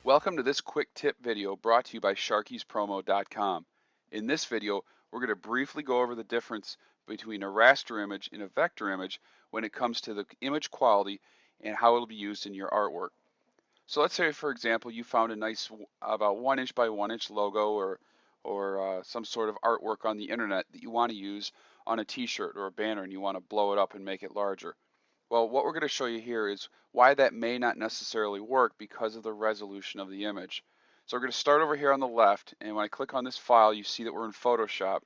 Welcome to this quick tip video brought to you by sharkiespromo.com. In this video, we're going to briefly go over the difference between a raster image and a vector image when it comes to the image quality and how it'll be used in your artwork. So let's say, for example, you found a nice about 1" by 1" logo or some sort of artwork on the internet that you want to use on a t-shirt or a banner, and you want to blow it up and make it larger. Well, what we're going to show you here is why that may not necessarily work because of the resolution of the image. So we're going to start over here on the left, and when I click on this file, you see that we're in Photoshop.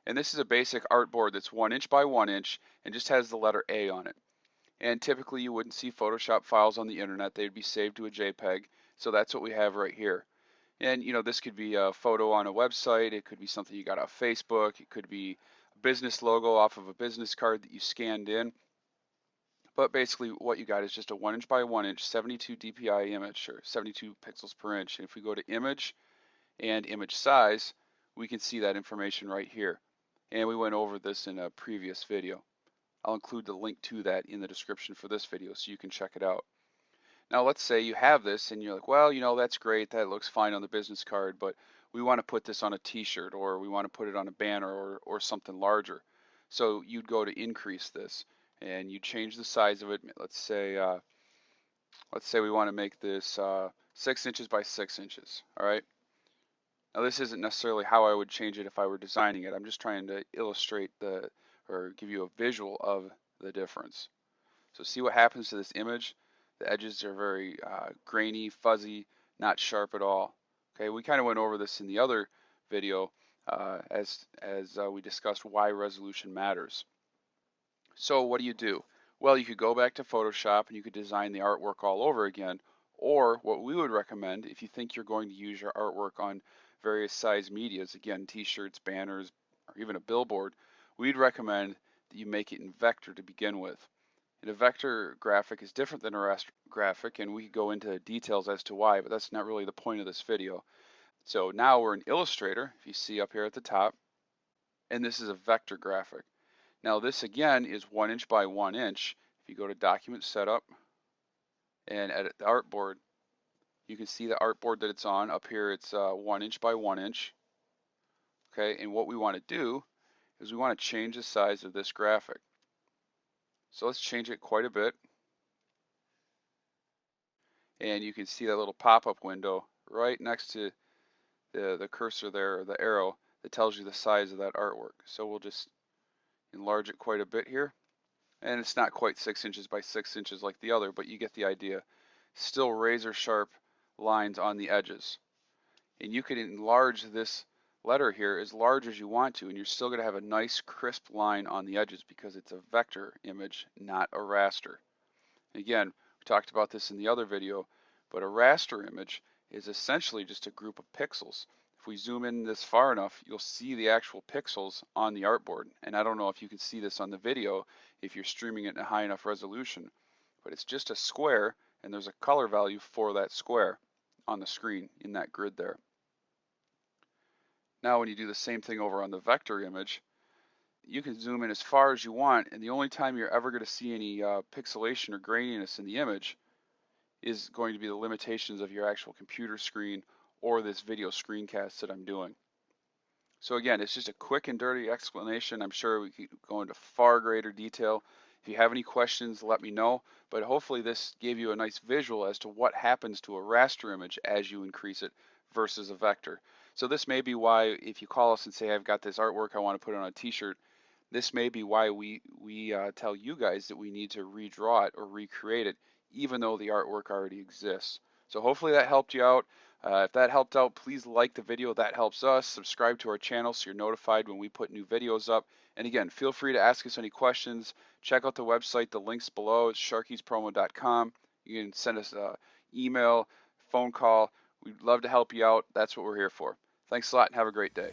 And this is a basic artboard that's 1" by 1" and just has the letter A on it. And typically you wouldn't see Photoshop files on the internet, they'd be saved to a JPEG. So that's what we have right here. And you know, this could be a photo on a website, it could be something you got off Facebook, it could be a business logo off of a business card that you scanned in. But basically what you got is just a 1" by 1", 72 dpi image, or 72 pixels per inch. And if we go to image and image size, we can see that information right here. And we went over this in a previous video. I'll include the link to that in the description for this video so you can check it out. Now let's say you have this and you're like, well, you know, that's great, that looks fine on the business card, but we want to put this on a t-shirt, or we want to put it on a banner, or something larger. So you'd go to increase this, and you change the size of it. Let's say we want to make this 6 inches by 6 inches. All right. Now this isn't necessarily how I would change it if I were designing it. I'm just trying to illustrate or give you a visual of the difference. So see what happens to this image. The edges are very grainy, fuzzy, not sharp at all. Okay, we kind of went over this in the other video as we discussed why resolution matters. So what do? Well, you could go back to Photoshop and you could design the artwork all over again, or what we would recommend if you think you're going to use your artwork on various size medias, again, t-shirts, banners, or even a billboard, we'd recommend that you make it in vector to begin with. And a vector graphic is different than a raster graphic, and we could go into details as to why, but that's not really the point of this video. So now we're in Illustrator, if you see up here at the top, and this is a vector graphic. Now this again is 1" by 1". If you go to Document Setup and edit the artboard, you can see the artboard that it's on. Up here it's 1" by 1". Okay, and what we want to do is we want to change the size of this graphic. So let's change it quite a bit. And you can see that little pop-up window right next to the cursor there, or the arrow, that tells you the size of that artwork. So we'll just enlarge it quite a bit here. And it's not quite 6 inches by 6 inches like the other, but you get the idea. Still razor sharp lines on the edges. And you can enlarge this letter here as large as you want to, and you're still going to have a nice crisp line on the edges because it's a vector image, not a raster. Again, we talked about this in the other video, but a raster image is essentially just a group of pixels. If we zoom in this far enough, you'll see the actual pixels on the artboard. And I don't know if you can see this on the video if you're streaming it in a high enough resolution, but it's just a square, and there's a color value for that square on the screen in that grid there. Now when you do the same thing over on the vector image, you can zoom in as far as you want, and the only time you're ever going to see any pixelation or graininess in the image is going to be the limitations of your actual computer screen or this video screencast that I'm doing. So again, it's just a quick and dirty explanation. I'm sure we could go into far greater detail. If you have any questions, let me know, but hopefully this gave you a nice visual as to what happens to a raster image as you increase it versus a vector. So this may be why, if you call us and say, I've got this artwork, I want to put it on a t-shirt, this may be why we tell you guys that we need to redraw it or recreate it, even though the artwork already exists. So hopefully that helped you out. If that helped out, please like the video. That helps us. Subscribe to our channel so you're notified when we put new videos up. And again, feel free to ask us any questions. Check out the website. The link's below. It's sharkiespromo.com. You can send us an email, phone call. We'd love to help you out. That's what we're here for. Thanks a lot and have a great day.